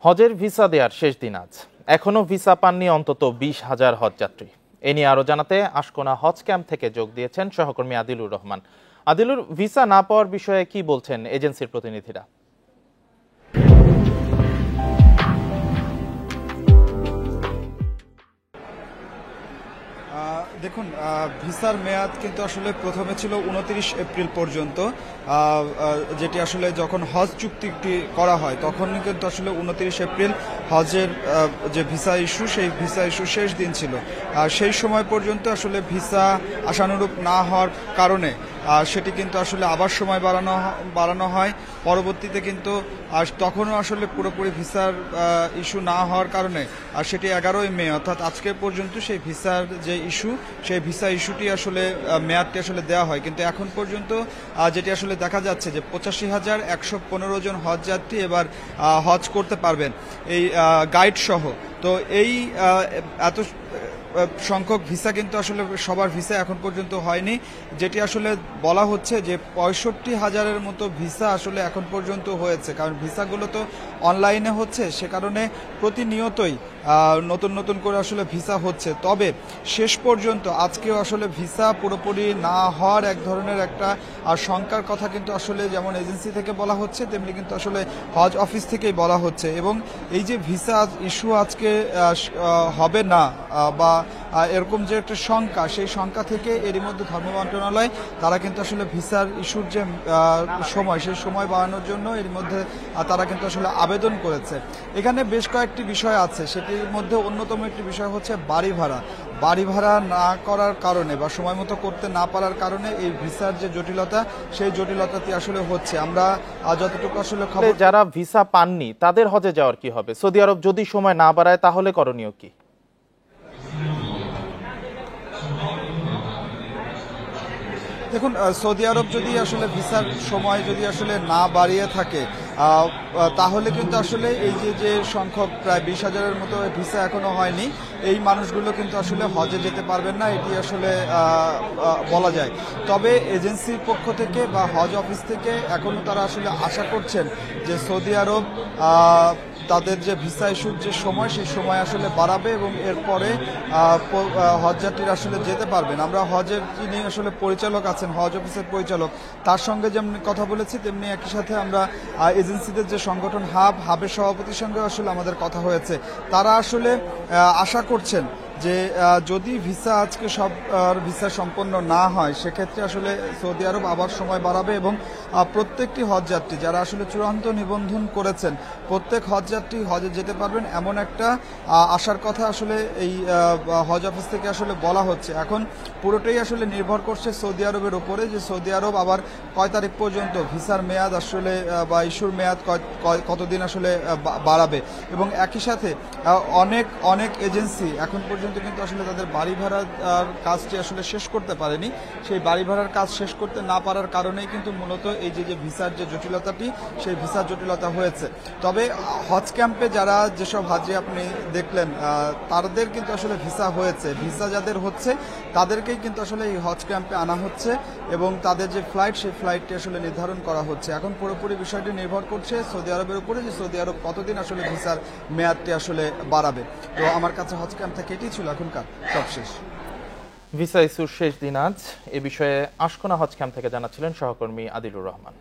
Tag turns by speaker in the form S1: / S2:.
S1: হজের ভিসা দেওয়ার শেষ দিন আজ। এখনো ভিসা পাননি অন্তত 20,000 হজযাত্রী। এ নিয়ে আরো জানাতে আশকোনা হজ ক্যাম্প থেকে যোগ দিয়েছেন সহকর্মী আদিলুর রহমান। আদিলুর, ভিসা না পাওয়ার বিষয়ে কি বলছেন এজেন্সির প্রতিনিধিরা?
S2: দেখুন, ভিসার মেয়াদ কিন্তু আসলে প্রথমে ছিল 29 এপ্রিল পর্যন্ত, যেটি আসলে যখন হজ চুক্তিটি করা হয় তখন কিন্তু আসলে 29 এপ্রিল হজের যে ভিসা ইস্যু, সেই ভিসা ইস্যু শেষ দিন ছিল। সেই সময় পর্যন্ত আসলে ভিসা আশানুরূপ না হওয়ার কারণে সেটি কিন্তু আসলে আবার সময় বাড়ানো হয়। পরবর্তীতে কিন্তু তখনও আসলে পুরোপুরি ভিসার ইস্যু না হওয়ার কারণে সেটি 11ই মে অর্থাৎ আজকে পর্যন্ত সেই ভিসার যে ইস্যু, সেই ভিসা ইস্যুটি আসলে মেয়াদটি আসলে দেওয়া হয়। কিন্তু এখন পর্যন্ত যেটি আসলে দেখা যাচ্ছে যে 85,115 জন হজযাত্রী এবার হজ করতে পারবেন এই গাইড সহ। তো এই এত সংখ্যক ভিসা কিন্তু আসলে সবার ভিসা এখন পর্যন্ত হয়নি, যেটি আসলে বলা হচ্ছে যে 65,000-এর মতো ভিসা আসলে এখন পর্যন্ত হয়েছে। কারণ ভিসাগুলো তো অনলাইনে হচ্ছে, সে কারণে প্রতিনিয়তই নতুন নতুন করে আসলে ভিসা হচ্ছে। তবে শেষ পর্যন্ত আজকেও আসলে ভিসা পুরোপুরি না হওয়ার এক ধরনের একটা শঙ্কার কথা কিন্তু আসলে যেমন এজেন্সি থেকে বলা হচ্ছে, তেমনি কিন্তু আসলে হজ অফিস থেকেই বলা হচ্ছে। এবং এই যে ভিসা ইস্যু আজকে হবে না বা এরকম যে একটা শঙ্কা, সেই শঙ্কা থেকে এরই মধ্যে ধর্ম মন্ত্রণালয় তারা কিন্তু আসলে ভিসার ইস্যুর যে সময়, সেই সময় বাড়ানোর জন্য এর মধ্যে তারা কিন্তু আসলে আবেদন করেছে। এখানে বেশ কয়েকটি বিষয় আছে, সেটির মধ্যে অন্যতম একটি বিষয় হচ্ছে বাড়ি ভাড়া। বাড়ি ভাড়া না করার কারণে বা সময় মতো করতে না পারার কারণে এই ভিসার যে জটিলতা, সেই জটিলতাটি আসলে হচ্ছে। আমরা যতটুকু আসলে খবর,
S1: যারা ভিসা পাননি তাদের হজে যাওয়ার কি হবে? সৌদি আরব যদি সময় না বাড়ায় তাহলে করণীয় কি?
S2: দেখুন, সৌদি আরব যদি আসলে ভিসার সময় যদি আসলে না বাড়িয়ে থাকে, তাহলে কিন্তু আসলে এই যে সংখ্যক প্রায় 20,000-এর মতো ভিসা এখনো হয়নি, এই মানুষগুলো কিন্তু আসলে হজে যেতে পারবেন না, এটি আসলে বলা যায়। তবে এজেন্সির পক্ষ থেকে বা হজ অফিস থেকে এখন তারা আসলে আশা করছেন যে সৌদি আরব তাদের যে ভিসা ইস্যুর যে সময়, সেই সময় আসলে বাড়াবে এবং এরপরে হজযাত্রীরা আসলে যেতে পারবেন। আমরা হজের যিনি আসলে পরিচালক আছেন, হজ অফিসের পরিচালক, তার সঙ্গে যেমন কথা বলেছি, তেমনি একই সাথে আমরা এজেন্সিদের যে সংগঠন হাবের সভাপতির সঙ্গে আসলে আমাদের কথা হয়েছে। তারা আসলে আশা করছেন যে যদি ভিসা আজকে সব ভিসা সম্পন্ন না হয়, সেক্ষেত্রে আসলে সৌদি আরব আবার সময় বাড়াবে এবং প্রত্যেকটি হজযাত্রী যারা আসলে চূড়ান্ত নিবন্ধন করেছেন, প্রত্যেক হজযাত্রী হজে যেতে পারবেন এমন একটা আশার কথা আসলে এই হজ অফিস থেকে আসলে বলা হচ্ছে। এখন পুরোটাই আসলে নির্ভর করছে সৌদি আরবের উপরে, যে সৌদি আরব আবার কয় তারিখ পর্যন্ত ভিসার মেয়াদ আসলে বা ইস্যুর মেয়াদ কতদিন আসলে বাড়াবে। এবং একই সাথে অনেক এজেন্সি এখন পর্যন্ত কিন্তু আসলে তাদের বাড়ি ভাড়ার কাজটি আসলে শেষ করতে পারেনি। সেই বাড়ি ভাড়ার কাজ শেষ করতে না পারার কারণেই কিন্তু মূলত এই যে ভিসার যে জটিলতাটি, সেই ভিসার জটিলতা হয়েছে। তবে হজ ক্যাম্পে যারা যেসব হাজি আপনি দেখলেন, তাদের কিন্তু আসলে ভিসা হয়েছে। ভিসা যাদের হচ্ছে তাদেরকেই কিন্তু আসলে এই হজ ক্যাম্পে আনা হচ্ছে এবং তাদের যে ফ্লাইট, সেই ফ্লাইটটি আসলে নির্ধারণ করা হচ্ছে। এখন পুরোপুরি বিষয়টি নির্ভর করছে সৌদি আরবের উপরে, যে সৌদি আরব কতদিন আসলে ভিসার মেয়াদটি আসলে বাড়াবে। তো আমার কাছে হজ ক্যাম্প থেকে এটি ছিল এখনকার সবশেষ।
S1: ভিসা ইস্যুর শেষ দিন আজ, এ বিষয়ে আশকোনা হজ ক্যাম্প থেকে জানাচ্ছিলেন সহকর্মী আদিলুর রহমান।